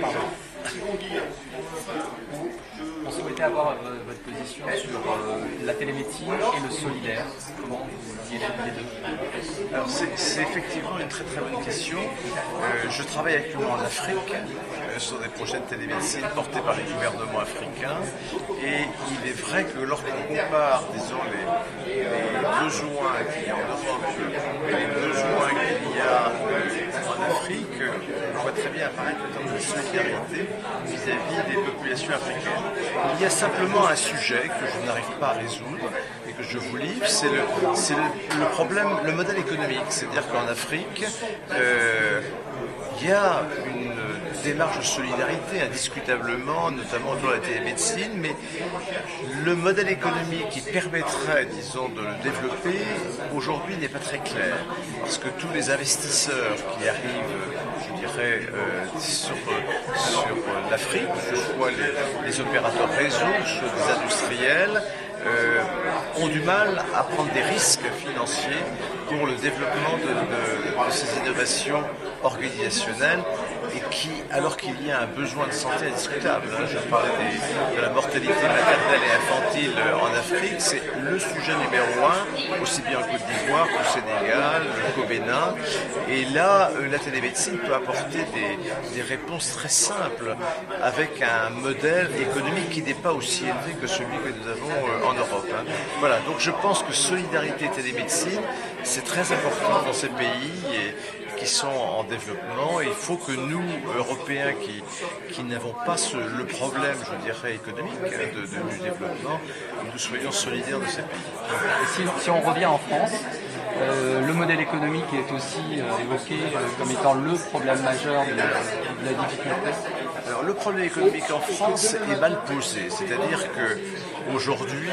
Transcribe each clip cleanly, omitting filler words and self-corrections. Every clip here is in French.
Pardon. On souhaitait avoir votre position sur la télémédecine et le solidaire. Comment vous liez les deux? Alors c'est effectivement une très bonne question. Je travaille actuellement en Afrique sur des projets de télémédecine portés par les gouvernements africains, et il est vrai que lorsqu'on compare, disons, les besoins qu'il y a en Europe et les besoins qu'il y a en Afrique, on voit très bien apparaître le terme de solidarité vis-à-vis des populations africaines. Il y a simplement un sujet que je n'arrive pas à résoudre et que je vous livre, c'est le problème, le modèle économique. C'est-à-dire qu'en Afrique, il y a une démarche de solidarité indiscutablement, notamment autour de la télémédecine, mais le modèle économique qui permettrait, disons, de le développer, aujourd'hui n'est pas très clair, parce que tous les investisseurs qui arrivent, je dirais, sur l'Afrique, que ce soit les opérateurs réseau, que ce soit des industriels, ont du mal à prendre des risques financiers pour le développement de ces innovations organisationnelles, et qui, alors qu'il y a un besoin de santé indiscutable, je parlais de la mortalité maternelle et infantile en Afrique, c'est le sujet numéro un, aussi bien en Côte d'Ivoire qu'au Sénégal, qu'au Bénin. Et là, la télémédecine peut apporter des réponses très simples, avec un modèle économique qui n'est pas aussi élevé que celui que nous avons en Europe. Voilà, donc je pense que solidarité et télémédecine, c'est très important dans ces pays qui sont en développement, et il faut que nous, Européens, qui n'avons pas le problème, je dirais, économique du développement, nous soyons solidaires de ces pays. Et si on revient en France, le modèle économique est aussi évoqué comme étant le problème majeur de la difficulté. Alors le problème économique en France est mal posé, c'est-à-dire qu'aujourd'hui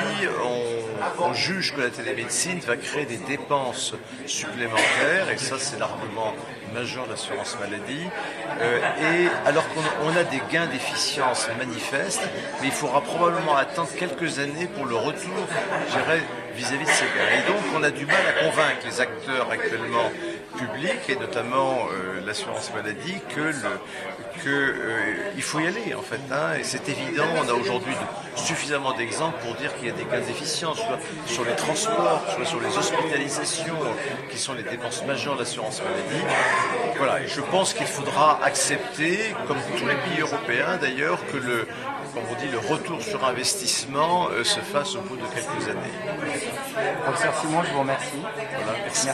on juge que la télémédecine va créer des dépenses supplémentaires, et ça c'est l'argument majeur de l'assurance maladie, et alors qu'on a des gains d'efficience manifestes, mais il faudra probablement attendre quelques années pour le retour, je dirais, vis-à-vis de ces gains. Et donc on a du mal à convaincre les acteurs actuellement publics, et notamment l'assurance maladie, il faut y aller en fait, et c'est évident. On a aujourd'hui suffisamment d'exemples pour dire qu'il y a des gains d'efficience, soit sur les transports, soit sur les hospitalisations, qui sont les dépenses majeures de l'assurance maladie. Voilà, et je pense qu'il faudra accepter, comme tous les pays européens d'ailleurs, que comme on dit, le retour sur investissement se fasse au bout de quelques années. Professeur Simon, je vous remercie. Voilà, merci.